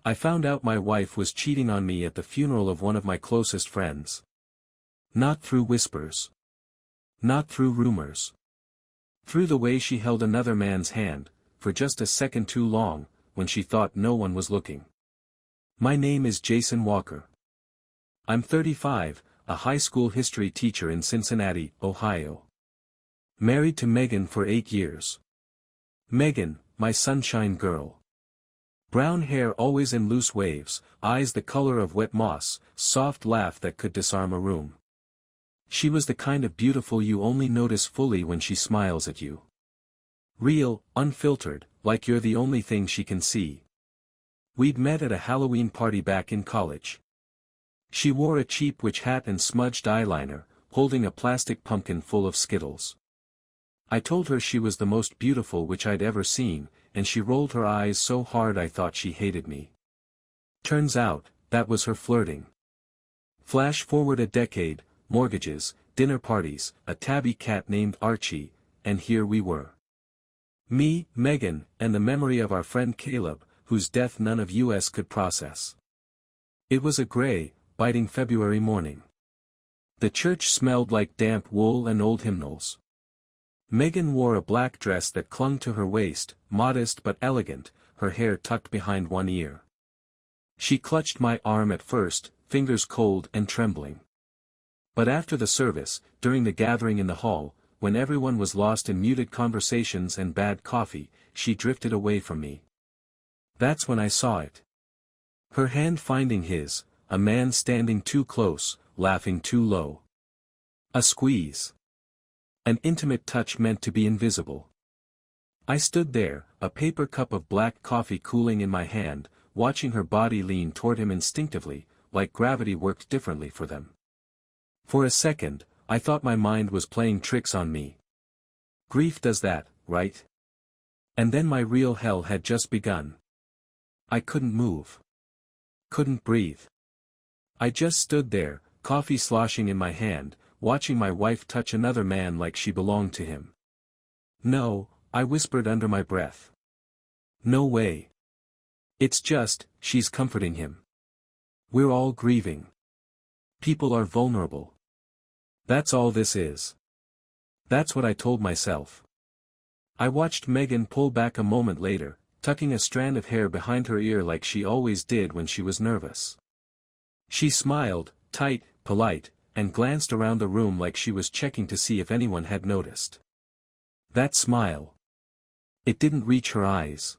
I found out my wife was cheating on me at the funeral of one of my closest friends. Not through whispers. Not through rumors. Through the way she held another man's hand, for just a second too long, when she thought no one was looking. My name is Jason Walker. I'm 35, a high school history teacher in Cincinnati, Ohio. Married to Megan for 8 years. Megan, my sunshine girl. Brown hair always in loose waves, eyes the color of wet moss, soft laugh that could disarm a room. She was the kind of beautiful you only notice fully when she smiles at you. Real, unfiltered, like you're the only thing she can see. We'd met at a Halloween party back in college. She wore a cheap witch hat and smudged eyeliner, holding a plastic pumpkin full of Skittles. I told her she was the most beautiful witch I'd ever seen, and she rolled her eyes so hard I thought she hated me. Turns out, that was her flirting. Flash forward a decade, mortgages, dinner parties, a tabby cat named Archie, and here we were. Me, Megan, and the memory of our friend Caleb, whose death none of us could process. It was a gray, biting February morning. The church smelled like damp wool and old hymnals. Megan wore a black dress that clung to her waist, modest but elegant, her hair tucked behind one ear. She clutched my arm at first, fingers cold and trembling. But after the service, during the gathering in the hall, when everyone was lost in muted conversations and bad coffee, she drifted away from me. That's when I saw it. Her hand finding his, a man standing too close, laughing too low. A squeeze. An intimate touch meant to be invisible. I stood there, a paper cup of black coffee cooling in my hand, watching her body lean toward him instinctively, like gravity worked differently for them. For a second, I thought my mind was playing tricks on me. Grief does that, right? And then my real hell had just begun. I couldn't move. Couldn't breathe. I just stood there, coffee sloshing in my hand, watching my wife touch another man like she belonged to him. No, I whispered under my breath. No way. It's just, she's comforting him. We're all grieving. People are vulnerable. That's all this is. That's what I told myself. I watched Megan pull back a moment later, tucking a strand of hair behind her ear like she always did when she was nervous. She smiled, tight, polite, and glanced around the room like she was checking to see if anyone had noticed. That smile. It didn't reach her eyes.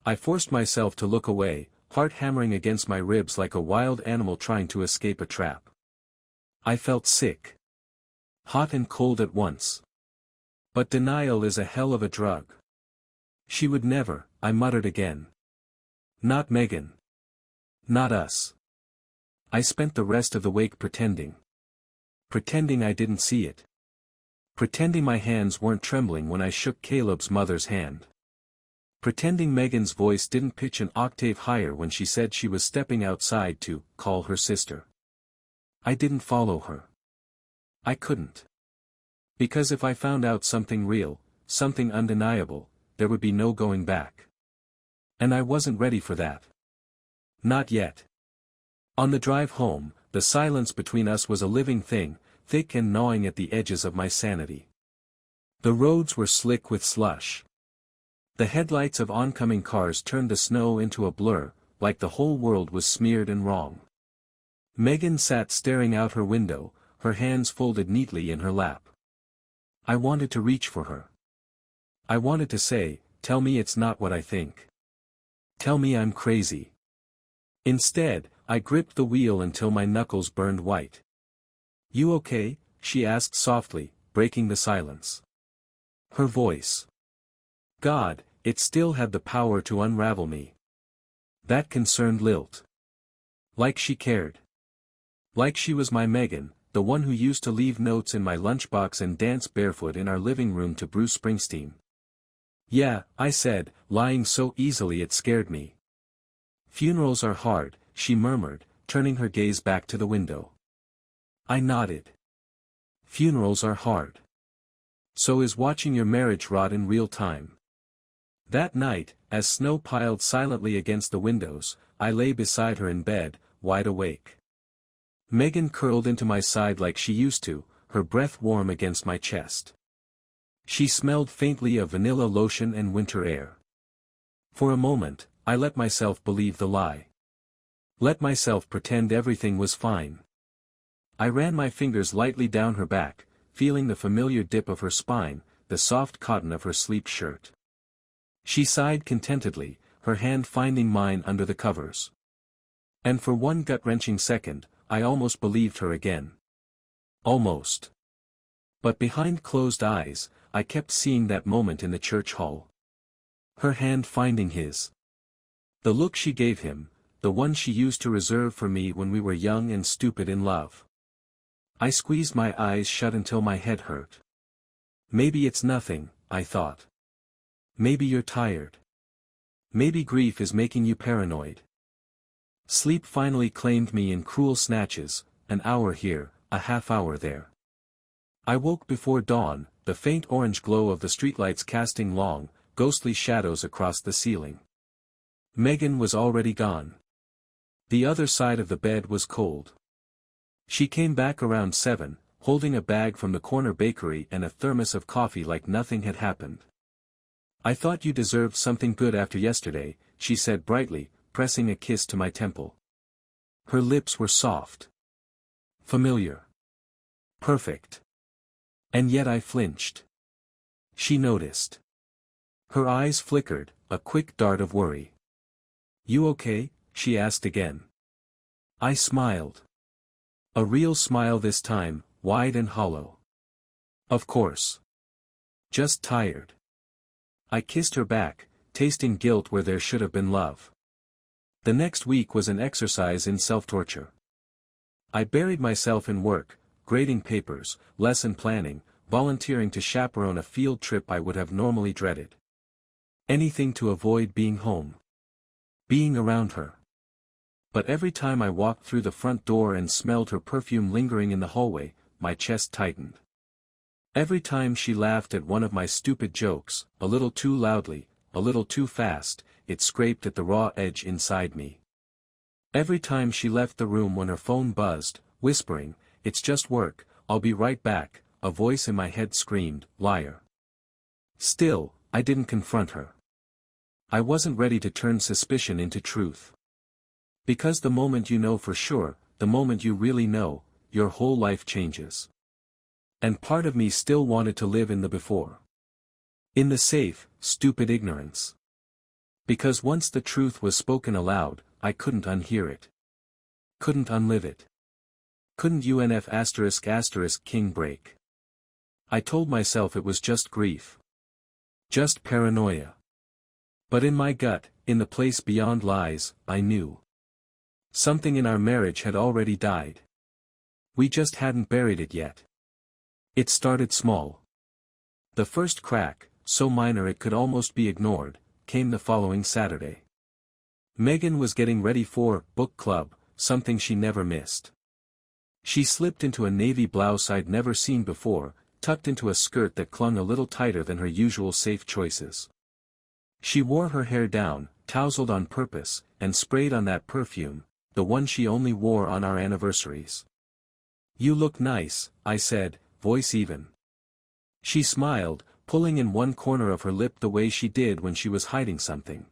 I forced myself to look away, heart hammering against my ribs like a wild animal trying to escape a trap. I felt sick. Hot and cold at once. But denial is a hell of a drug. She would never, I muttered again. Not Megan. Not us. I spent the rest of the wake pretending. Pretending I didn't see it. Pretending my hands weren't trembling when I shook Caleb's mother's hand. Pretending Megan's voice didn't pitch an octave higher when she said she was stepping outside to call her sister. I didn't follow her. I couldn't. Because if I found out something real, something undeniable, there would be no going back. And I wasn't ready for that. Not yet. On the drive home, the silence between us was a living thing, thick and gnawing at the edges of my sanity. The roads were slick with slush. The headlights of oncoming cars turned the snow into a blur, like the whole world was smeared and wrong. Megan sat staring out her window, her hands folded neatly in her lap. I wanted to reach for her. I wanted to say, tell me it's not what I think. Tell me I'm crazy. Instead, I gripped the wheel until my knuckles burned white. You okay? She asked softly, breaking the silence. Her voice. God, it still had the power to unravel me. That concerned lilt. Like she cared. Like she was my Megan, the one who used to leave notes in my lunchbox and dance barefoot in our living room to Bruce Springsteen. Yeah, I said, lying so easily it scared me. Funerals are hard, she murmured, turning her gaze back to the window. I nodded. Funerals are hard. So is watching your marriage rot in real time. That night, as snow piled silently against the windows, I lay beside her in bed, wide awake. Megan curled into my side like she used to, her breath warm against my chest. She smelled faintly of vanilla lotion and winter air. For a moment, I let myself believe the lie. Let myself pretend everything was fine. I ran my fingers lightly down her back, feeling the familiar dip of her spine, the soft cotton of her sleep shirt. She sighed contentedly, her hand finding mine under the covers. And for one gut-wrenching second, I almost believed her again. Almost. But behind closed eyes, I kept seeing that moment in the church hall. Her hand finding his. The look she gave him, the one she used to reserve for me when we were young and stupid in love. I squeezed my eyes shut until my head hurt. Maybe it's nothing, I thought. Maybe you're tired. Maybe grief is making you paranoid. Sleep finally claimed me in cruel snatches, an hour here, a half hour there. I woke before dawn, the faint orange glow of the streetlights casting long, ghostly shadows across the ceiling. Megan was already gone. The other side of the bed was cold. She came back around 7, holding a bag from the corner bakery and a thermos of coffee like nothing had happened. I thought you deserved something good after yesterday, she said brightly, pressing a kiss to my temple. Her lips were soft. Familiar. Perfect. And yet I flinched. She noticed. Her eyes flickered, a quick dart of worry. You okay? She asked again. I smiled. A real smile this time, wide and hollow. Of course. Just tired. I kissed her back, tasting guilt where there should have been love. The next week was an exercise in self-torture. I buried myself in work, grading papers, lesson planning, volunteering to chaperone a field trip I would have normally dreaded. Anything to avoid being home. Being around her. But every time I walked through the front door and smelled her perfume lingering in the hallway, my chest tightened. Every time she laughed at one of my stupid jokes, a little too loudly, a little too fast, it scraped at the raw edge inside me. Every time she left the room when her phone buzzed, whispering, "It's just work, I'll be right back," a voice in my head screamed, "Liar." Still, I didn't confront her. I wasn't ready to turn suspicion into truth. Because the moment you know for sure, the moment you really know, your whole life changes. And part of me still wanted to live in the before. In the safe, stupid ignorance. Because once the truth was spoken aloud, I couldn't unhear it. Couldn't unlive it. Couldn't UNF*** king break. I told myself it was just grief. Just paranoia. But in my gut, in the place beyond lies, I knew. Something in our marriage had already died. We just hadn't buried it yet. It started small. The first crack, so minor it could almost be ignored, came the following Saturday. Megan was getting ready for book club, something she never missed. She slipped into a navy blouse I'd never seen before, tucked into a skirt that clung a little tighter than her usual safe choices. She wore her hair down, tousled on purpose, and sprayed on that perfume, the one she only wore on our anniversaries. "You look nice," I said, voice even. She smiled, pulling in one corner of her lip the way she did when she was hiding something.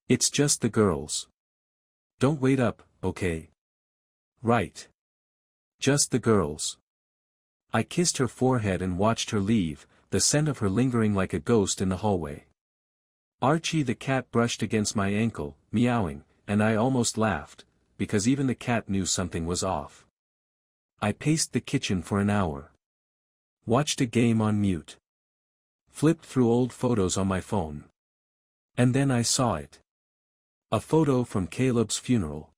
"It's just the girls. Don't wait up, okay?" "Right. Just the girls." I kissed her forehead and watched her leave, the scent of her lingering like a ghost in the hallway. Archie the cat brushed against my ankle, meowing, and I almost laughed, because even the cat knew something was off. I paced the kitchen for an hour. Watched a game on mute. Flipped through old photos on my phone. And then I saw it. A photo from Caleb's funeral.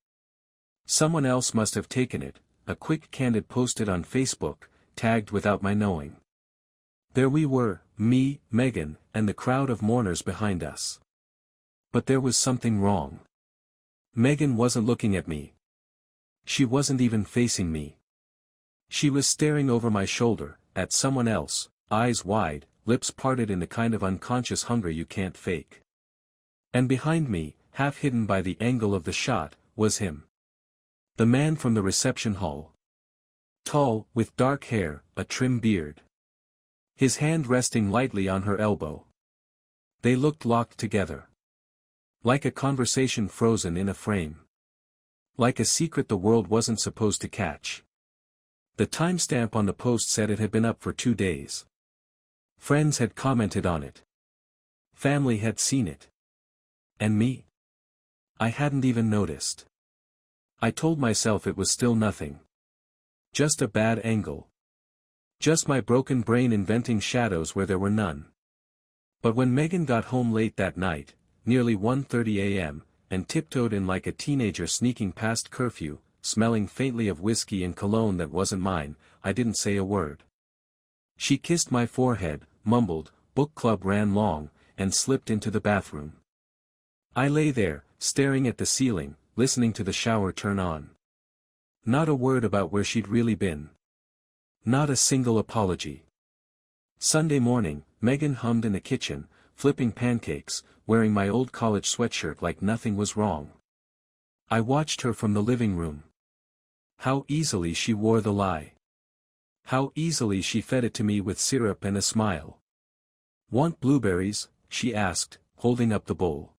Someone else must have taken it, a quick candid posted on Facebook, tagged without my knowing. There we were, me, Megan, and the crowd of mourners behind us. But there was something wrong. Megan wasn't looking at me. She wasn't even facing me. She was staring over my shoulder, at someone else, eyes wide, lips parted in the kind of unconscious hunger you can't fake. And behind me, half hidden by the angle of the shot, was him. The man from the reception hall. Tall, with dark hair, a trim beard. His hand resting lightly on her elbow. They looked locked together. Like a conversation frozen in a frame. Like a secret the world wasn't supposed to catch. The timestamp on the post said it had been up for 2 days. Friends had commented on it. Family had seen it. And me? I hadn't even noticed. I told myself it was still nothing. Just a bad angle. Just my broken brain inventing shadows where there were none. But when Megan got home late that night, nearly 1:30 a.m., and tiptoed in like a teenager sneaking past curfew, smelling faintly of whiskey and cologne that wasn't mine, I didn't say a word. She kissed my forehead, mumbled, "Book club ran long," and slipped into the bathroom. I lay there, staring at the ceiling, listening to the shower turn on. Not a word about where she'd really been. Not a single apology. Sunday morning, Megan hummed in the kitchen, flipping pancakes, wearing my old college sweatshirt like nothing was wrong. I watched her from the living room. How easily she wore the lie. How easily she fed it to me with syrup and a smile. "Want blueberries?" she asked, holding up the bowl.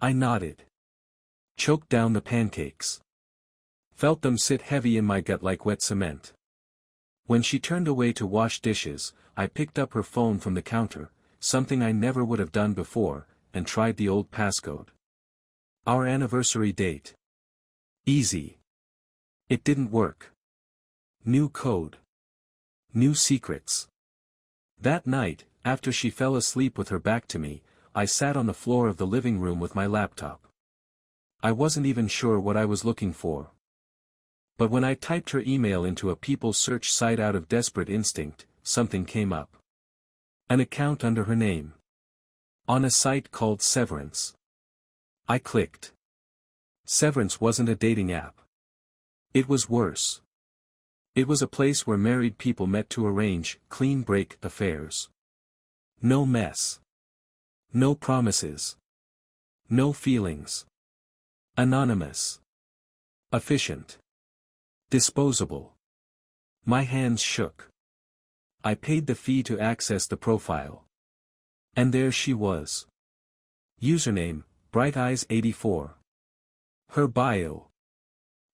I nodded. Choked down the pancakes. Felt them sit heavy in my gut like wet cement. When she turned away to wash dishes, I picked up her phone from the counter, something I never would have done before, and tried the old passcode. Our anniversary date. Easy. It didn't work. New code. New secrets. That night, after she fell asleep with her back to me, I sat on the floor of the living room with my laptop. I wasn't even sure what I was looking for. But when I typed her email into a people search site out of desperate instinct, something came up. An account under her name. On a site called Severance. I clicked. Severance wasn't a dating app. It was worse. It was a place where married people met to arrange clean break affairs. No mess. No promises. No feelings. Anonymous. Efficient. Disposable. My hands shook. I paid the fee to access the profile. And there she was. Username, Bright Eyes 84. Her bio.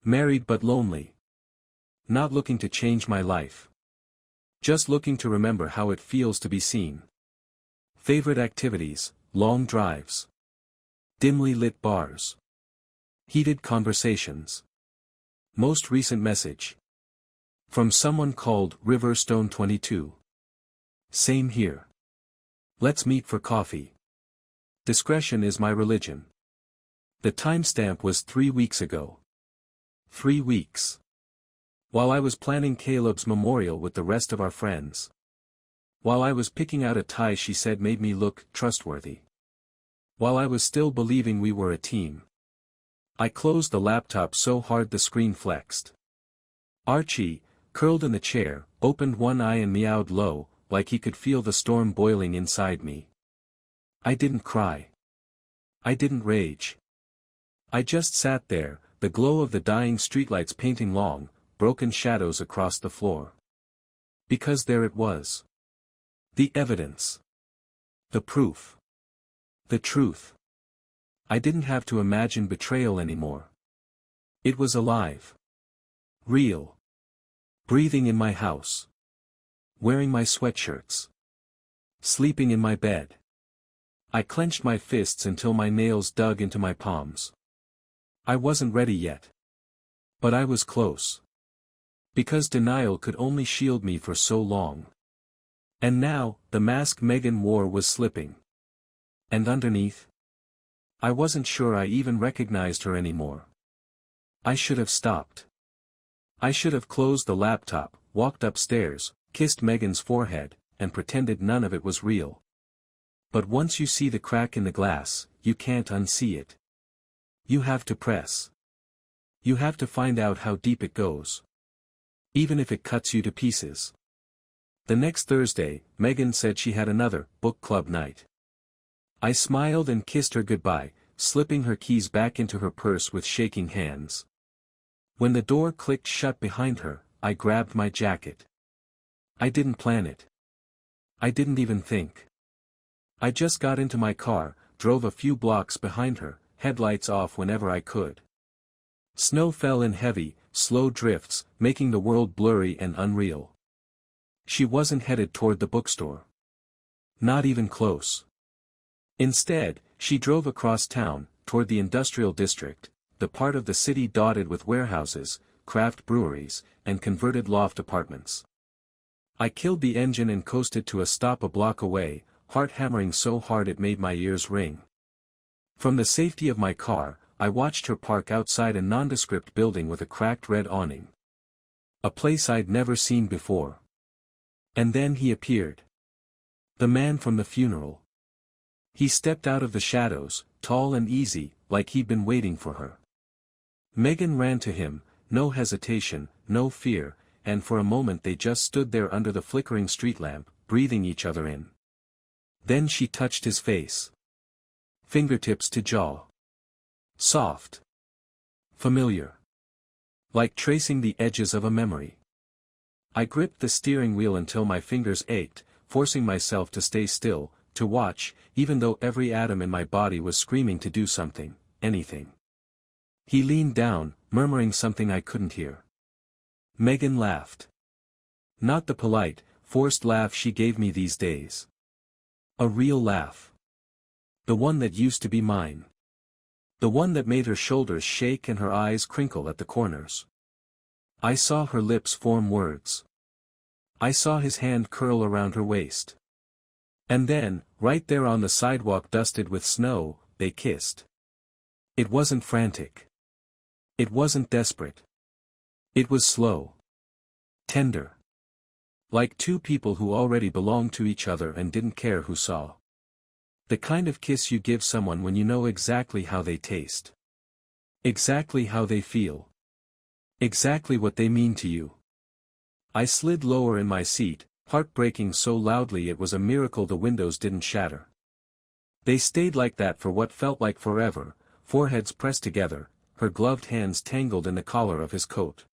Married but lonely. Not looking to change my life. Just looking to remember how it feels to be seen. Favorite activities, long drives. Dimly lit bars. Heated conversations. Most recent message. From someone called Riverstone22. Same here. Let's meet for coffee. Discretion is my religion. The timestamp was 3 weeks ago. 3 weeks. While I was planning Caleb's memorial with the rest of our friends. While I was picking out a tie she said made me look trustworthy. While I was still believing we were a team. I closed the laptop so hard the screen flexed. Archie, curled in the chair, opened one eye and meowed low, like he could feel the storm boiling inside me. I didn't cry. I didn't rage. I just sat there, the glow of the dying streetlights painting long, broken shadows across the floor. Because there it was. The evidence. The proof. The truth. I didn't have to imagine betrayal anymore. It was alive. Real. Breathing in my house. Wearing my sweatshirts. Sleeping in my bed. I clenched my fists until my nails dug into my palms. I wasn't ready yet. But I was close. Because denial could only shield me for so long. And now, the mask Megan wore was slipping. And underneath? I wasn't sure I even recognized her anymore. I should have stopped. I should have closed the laptop, walked upstairs, kissed Megan's forehead, and pretended none of it was real. But once you see the crack in the glass, you can't unsee it. You have to press. You have to find out how deep it goes. Even if it cuts you to pieces. The next Thursday, Megan said she had another book club night. I smiled and kissed her goodbye, slipping her keys back into her purse with shaking hands. When the door clicked shut behind her, I grabbed my jacket. I didn't plan it. I didn't even think. I just got into my car, drove a few blocks behind her, headlights off whenever I could. Snow fell in heavy, slow drifts, making the world blurry and unreal. She wasn't headed toward the bookstore. Not even close. Instead, she drove across town, toward the industrial district, the part of the city dotted with warehouses, craft breweries, and converted loft apartments. I killed the engine and coasted to a stop a block away, heart hammering so hard it made my ears ring. From the safety of my car, I watched her park outside a nondescript building with a cracked red awning. A place I'd never seen before. And then he appeared. The man from the funeral. He stepped out of the shadows, tall and easy, like he'd been waiting for her. Megan ran to him, no hesitation, no fear, and for a moment they just stood there under the flickering street lamp, breathing each other in. Then she touched his face. Fingertips to jaw. Soft. Familiar. Like tracing the edges of a memory. I gripped the steering wheel until my fingers ached, forcing myself to stay still, to watch, even though every atom in my body was screaming to do something, anything. He leaned down, murmuring something I couldn't hear. Megan laughed. Not the polite, forced laugh she gave me these days. A real laugh. The one that used to be mine. The one that made her shoulders shake and her eyes crinkle at the corners. I saw her lips form words. I saw his hand curl around her waist. And then, right there on the sidewalk dusted with snow, they kissed. It wasn't frantic. It wasn't desperate. It was slow. Tender. Like two people who already belonged to each other and didn't care who saw. The kind of kiss you give someone when you know exactly how they taste. Exactly how they feel. Exactly what they mean to you. I slid lower in my seat, heart breaking so loudly it was a miracle the windows didn't shatter. They stayed like that for what felt like forever, foreheads pressed together, her gloved hands tangled in the collar of his coat.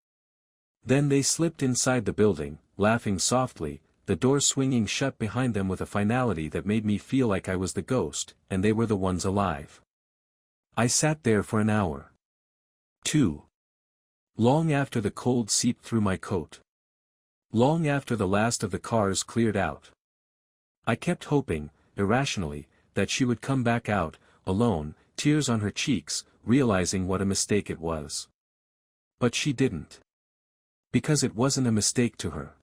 Then they slipped inside the building, laughing softly, the door swinging shut behind them with a finality that made me feel like I was the ghost, and they were the ones alive. I sat there for an hour. 2. Long after the cold seeped through my coat. Long after the last of the cars cleared out. I kept hoping, irrationally, that she would come back out, alone, tears on her cheeks, realizing what a mistake it was. But she didn't. Because it wasn't a mistake to her.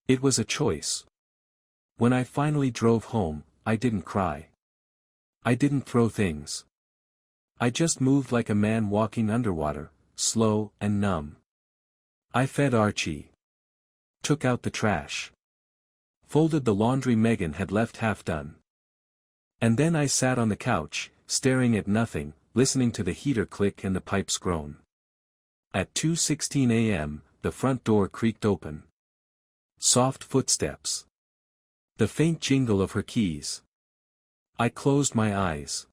It was a choice. When I finally drove home, I didn't cry. I didn't throw things. I just moved like a man walking underwater, slow and numb. I fed Archie. Took out the trash. Folded the laundry Megan had left half done. And then I sat on the couch, staring at nothing, listening to the heater click and the pipes groan. At 2:16 a.m., the front door creaked open. Soft footsteps. The faint jingle of her keys. I closed my eyes.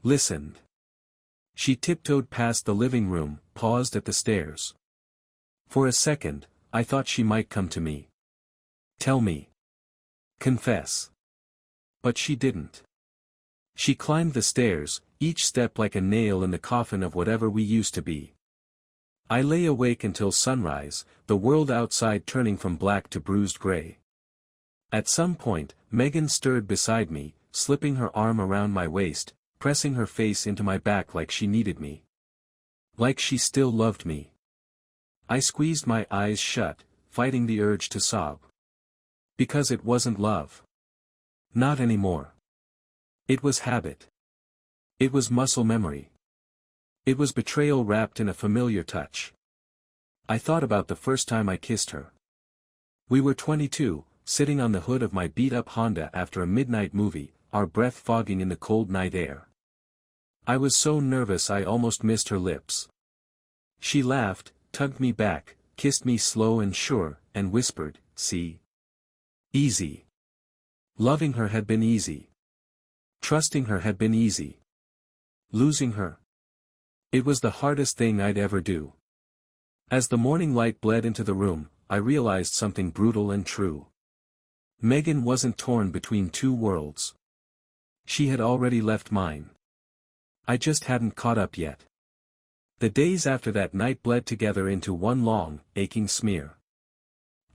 Listened. She tiptoed past the living room, paused at the stairs. For a second, I thought she might come to me. Tell me. Confess. But she didn't. She climbed the stairs, each step like a nail in the coffin of whatever we used to be. I lay awake until sunrise, the world outside turning from black to bruised gray. At some point, Megan stirred beside me, slipping her arm around my waist, pressing her face into my back like she needed me. Like she still loved me. I squeezed my eyes shut, fighting the urge to sob. Because it wasn't love. Not anymore. It was habit. It was muscle memory. It was betrayal wrapped in a familiar touch. I thought about the first time I kissed her. We were 22, sitting on the hood of my beat-up Honda after a midnight movie, our breath fogging in the cold night air. I was so nervous I almost missed her lips. She laughed, tugged me back, kissed me slow and sure, and whispered, "See? Easy. Loving her had been easy. Trusting her had been easy. Losing her. It was the hardest thing I'd ever do. As the morning light bled into the room, I realized something brutal and true. Megan wasn't torn between two worlds. She had already left mine. I just hadn't caught up yet. The days after that night bled together into one long, aching smear.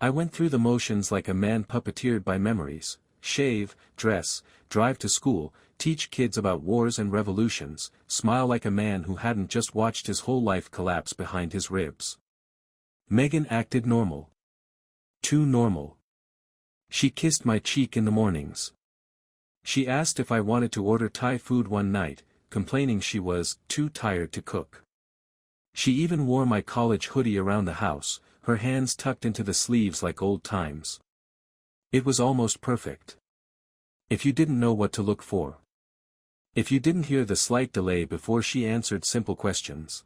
I went through the motions like a man puppeteered by memories: shave, dress, drive to school, teach kids about wars and revolutions, smile like a man who hadn't just watched his whole life collapse behind his ribs. Megan acted normal. Too normal. She kissed my cheek in the mornings. She asked if I wanted to order Thai food one night, complaining she was too tired to cook. She even wore my college hoodie around the house, her hands tucked into the sleeves like old times. It was almost perfect. If you didn't know what to look for. If you didn't hear the slight delay before she answered simple questions.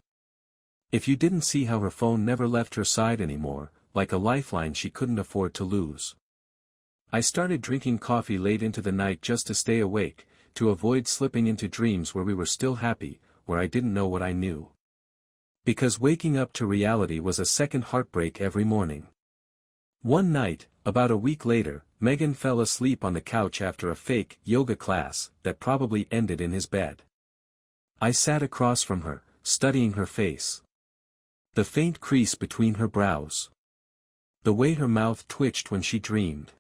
If you didn't see how her phone never left her side anymore, like a lifeline she couldn't afford to lose. I started drinking coffee late into the night just to stay awake, to avoid slipping into dreams where we were still happy, where I didn't know what I knew. Because waking up to reality was a second heartbreak every morning. One night, about a week later, Megan fell asleep on the couch after a fake yoga class that probably ended in his bed. I sat across from her, studying her face. The faint crease between her brows. The way her mouth twitched when she dreamed.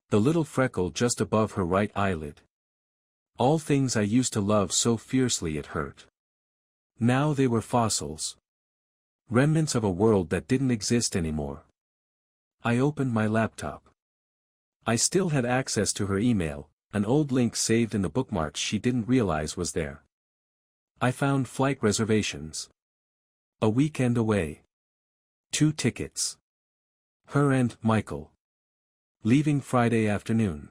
The little freckle just above her right eyelid. All things I used to love so fiercely it hurt. Now they were fossils. Remnants of a world that didn't exist anymore. I opened my laptop. I still had access to her email, an old link saved in the bookmarks she didn't realize was there. I found flight reservations. A weekend away. 2 tickets. Her and Michael. Leaving Friday afternoon.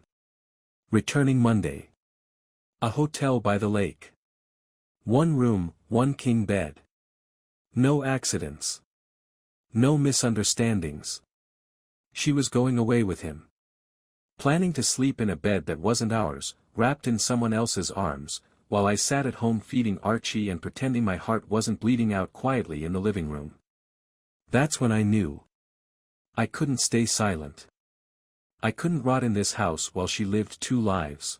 Returning Monday. A hotel by the lake. 1 room, 1 king bed. No accidents. No misunderstandings. She was going away with him. Planning to sleep in a bed that wasn't ours, wrapped in someone else's arms, while I sat at home feeding Archie and pretending my heart wasn't bleeding out quietly in the living room. That's when I knew. I couldn't stay silent. I couldn't rot in this house while she lived 2 lives.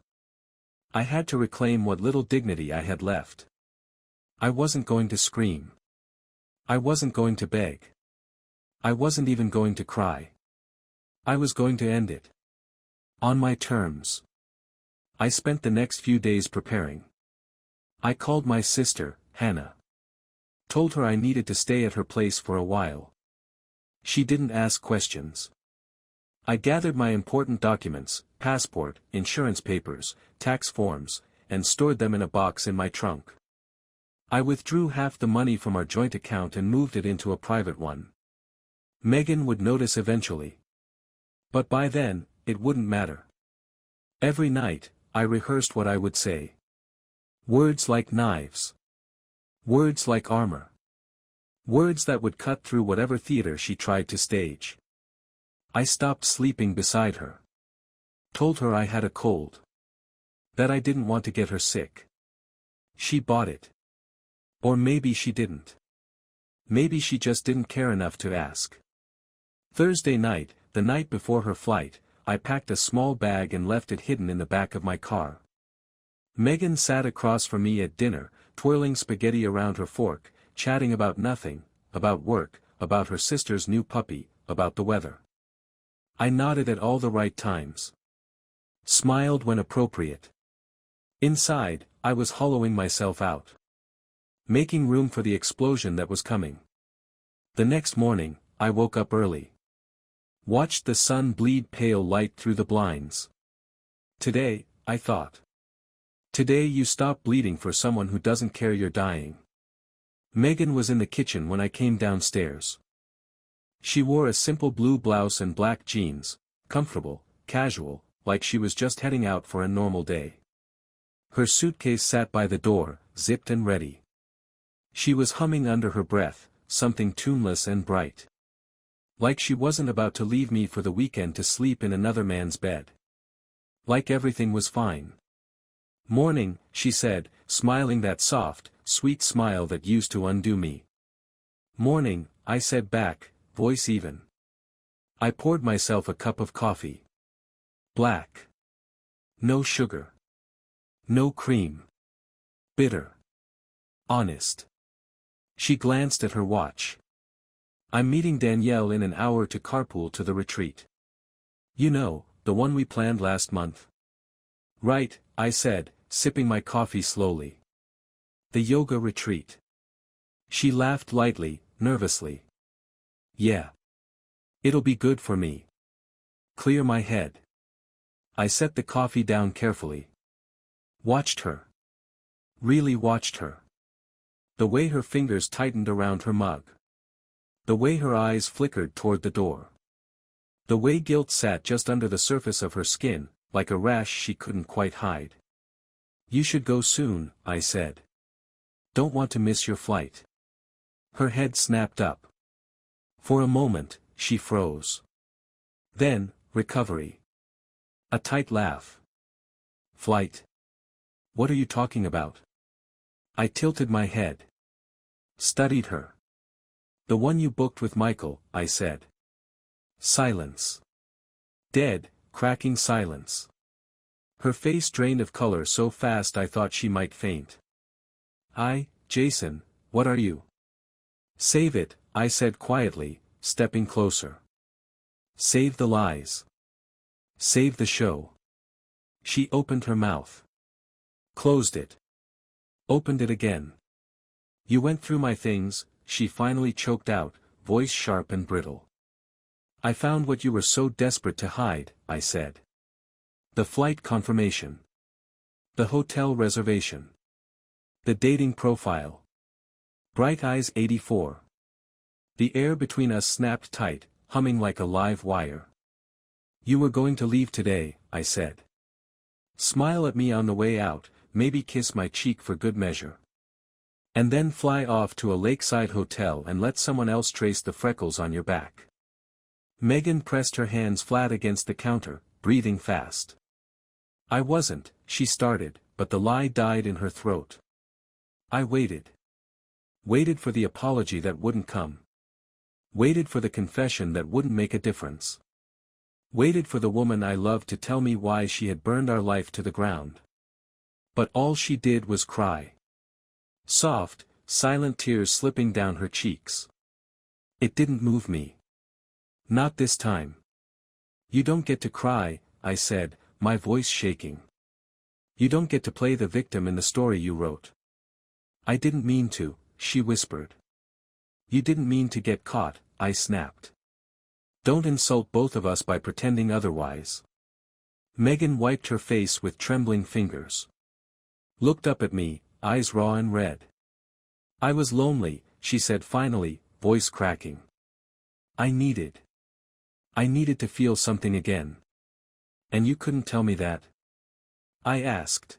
I had to reclaim what little dignity I had left. I wasn't going to scream. I wasn't going to beg. I wasn't even going to cry. I was going to end it. On my terms. I spent the next few days preparing. I called my sister, Hannah. Told her I needed to stay at her place for a while. She didn't ask questions. I gathered my important documents, passport, insurance papers, tax forms, and stored them in a box in my trunk. I withdrew half the money from our joint account and moved it into a private one. Megan would notice eventually. But by then, it wouldn't matter. Every night, I rehearsed what I would say. Words like knives. Words like armor. Words that would cut through whatever theater she tried to stage. I stopped sleeping beside her. Told her I had a cold. That I didn't want to get her sick. She bought it. Or maybe she didn't. Maybe she just didn't care enough to ask. Thursday night, the night before her flight, I packed a small bag and left it hidden in the back of my car. Megan sat across from me at dinner, twirling spaghetti around her fork, chatting about nothing, about work, about her sister's new puppy, about the weather. I nodded at all the right times. Smiled when appropriate. Inside, I was hollowing myself out. Making room for the explosion that was coming. The next morning, I woke up early. Watched the sun bleed pale light through the blinds. Today, I thought. Today you stop bleeding for someone who doesn't care you're dying. Megan was in the kitchen when I came downstairs. She wore a simple blue blouse and black jeans, comfortable, casual, like she was just heading out for a normal day. Her suitcase sat by the door, zipped and ready. She was humming under her breath, something tuneless and bright. Like she wasn't about to leave me for the weekend to sleep in another man's bed. Like everything was fine. "Morning," she said, smiling that soft, sweet smile that used to undo me. "Morning," I said back, voice even. I poured myself a cup of coffee. Black. No sugar. No cream. Bitter. Honest. She glanced at her watch. "I'm meeting Danielle in an hour to carpool to the retreat. You know, the one we planned last month." "Right," I said, sipping my coffee slowly. "The yoga retreat." She laughed lightly, nervously. "Yeah. It'll be good for me. Clear my head." I set the coffee down carefully. Watched her. Really watched her. The way her fingers tightened around her mug. The way her eyes flickered toward the door. The way guilt sat just under the surface of her skin, like a rash she couldn't quite hide. "You should go soon," I said. "Don't want to miss your flight." Her head snapped up. For a moment, she froze. Then, recovery. A tight laugh. "Flight? What are you talking about?" I tilted my head. Studied her. "The one you booked with Michael," I said. Silence. Dead, cracking silence. Her face drained of color so fast I thought she might faint. Jason, what are you?" "Save it," I said quietly, stepping closer. "Save the lies. Save the show." She opened her mouth. Closed it. Opened it again. "You went through my things," she finally choked out, voice sharp and brittle. "I found what you were so desperate to hide," I said. "The flight confirmation. The hotel reservation. The dating profile. Bright Eyes 84. The air between us snapped tight, humming like a live wire. "You were going to leave today," I said. "Smile at me on the way out, maybe kiss my cheek for good measure. And then fly off to a lakeside hotel and let someone else trace the freckles on your back." Megan pressed her hands flat against the counter, breathing fast. "I wasn't," she started, but the lie died in her throat. I waited. Waited for the apology that wouldn't come. Waited for the confession that wouldn't make a difference. Waited for the woman I loved to tell me why she had burned our life to the ground. But all she did was cry. Soft, silent tears slipping down her cheeks. It didn't move me. Not this time. "You don't get to cry," I said, my voice shaking. "You don't get to play the victim in the story you wrote." "I didn't mean to," she whispered. "You didn't mean to get caught," I snapped. "Don't insult both of us by pretending otherwise." Megan wiped her face with trembling fingers. Looked up at me, eyes raw and red. "I was lonely," she said finally, voice cracking. I needed to feel something again." "And you couldn't tell me that?" I asked.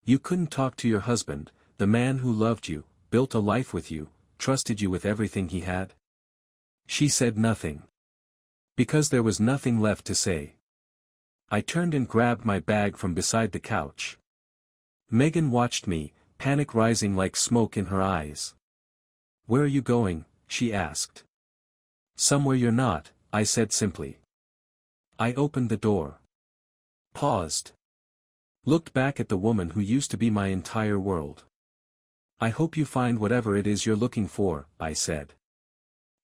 "You couldn't talk to your husband, the man who loved you, built a life with you, trusted you with everything he had?" She said nothing. Because there was nothing left to say. I turned and grabbed my bag from beside the couch. Megan watched me, panic rising like smoke in her eyes. "Where are you going?" she asked. "Somewhere you're not," I said simply. I opened the door. Paused. Looked back at the woman who used to be my entire world. "I hope you find whatever it is you're looking for," I said.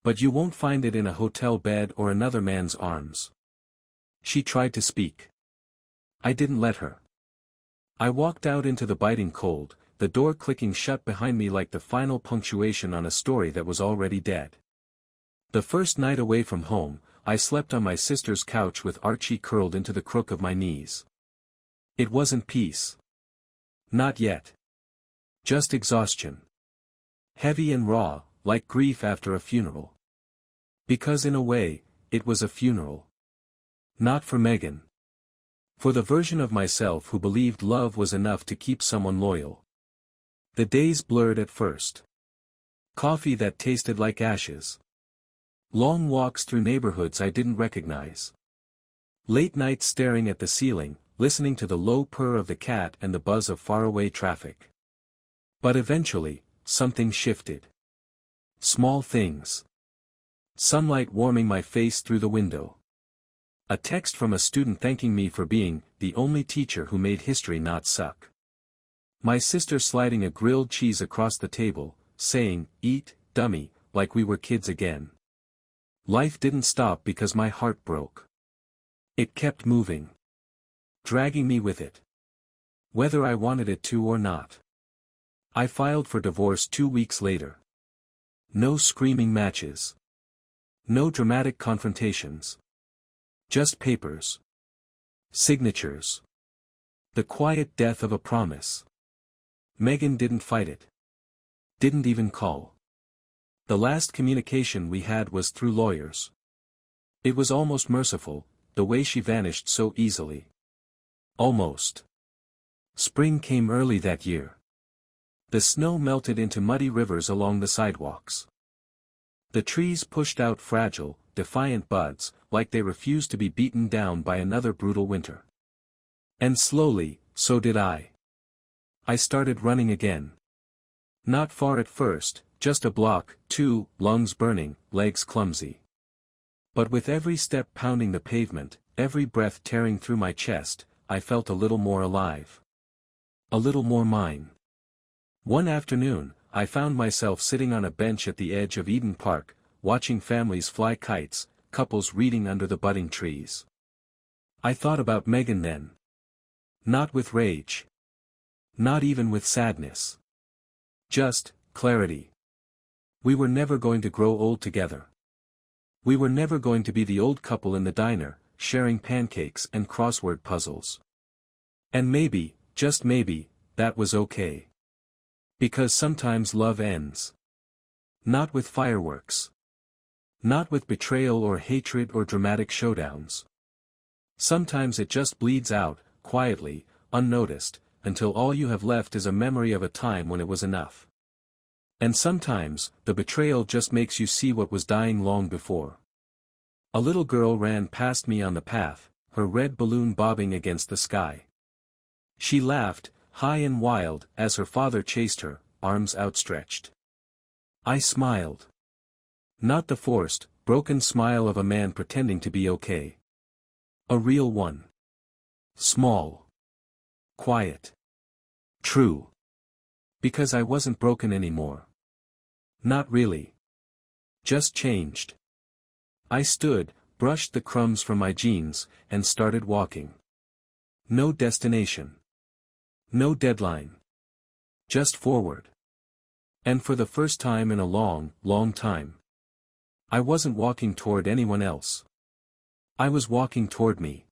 "But you won't find it in a hotel bed or another man's arms." She tried to speak. I didn't let her. I walked out into the biting cold, the door clicking shut behind me like the final punctuation on a story that was already dead. The first night away from home, I slept on my sister's couch with Archie curled into the crook of my knees. It wasn't peace. Not yet. Just exhaustion. Heavy and raw, like grief after a funeral. Because in a way, it was a funeral. Not for Megan. For the version of myself who believed love was enough to keep someone loyal. The days blurred at first. Coffee that tasted like ashes. Long walks through neighborhoods I didn't recognize. Late nights staring at the ceiling, listening to the low purr of the cat and the buzz of faraway traffic. But eventually, something shifted. Small things. Sunlight warming my face through the window. A text from a student thanking me for being the only teacher who made history not suck. My sister sliding a grilled cheese across the table, saying, "Eat, dummy," like we were kids again. Life didn't stop because my heart broke. It kept moving. Dragging me with it. Whether I wanted it to or not. I filed for divorce 2 weeks later. No screaming matches. No dramatic confrontations. Just papers. Signatures. The quiet death of a promise. Megan didn't fight it. Didn't even call. The last communication we had was through lawyers. It was almost merciful, the way she vanished so easily. Almost. Spring came early that year. The snow melted into muddy rivers along the sidewalks. The trees pushed out fragile, defiant buds, like they refused to be beaten down by another brutal winter. And slowly, so did I. I started running again. Not far at first, just a block, 2, lungs burning, legs clumsy. But with every step pounding the pavement, every breath tearing through my chest, I felt a little more alive. A little more mine. One afternoon, I found myself sitting on a bench at the edge of Eden Park, watching families fly kites, couples reading under the budding trees. I thought about Megan then. Not with rage. Not even with sadness. Just clarity. We were never going to grow old together. We were never going to be the old couple in the diner, sharing pancakes and crossword puzzles. And maybe, just maybe, that was okay. Because sometimes love ends. Not with fireworks. Not with betrayal or hatred or dramatic showdowns. Sometimes it just bleeds out, quietly, unnoticed, until all you have left is a memory of a time when it was enough. And sometimes, the betrayal just makes you see what was dying long before. A little girl ran past me on the path, her red balloon bobbing against the sky. She laughed, high and wild, as her father chased her, arms outstretched. I smiled. Not the forced, broken smile of a man pretending to be okay. A real one. Small. Quiet. True. Because I wasn't broken anymore. Not really. Just changed. I stood, brushed the crumbs from my jeans, and started walking. No destination. No deadline. Just forward. And for the first time in a long, long time, I wasn't walking toward anyone else. I was walking toward me.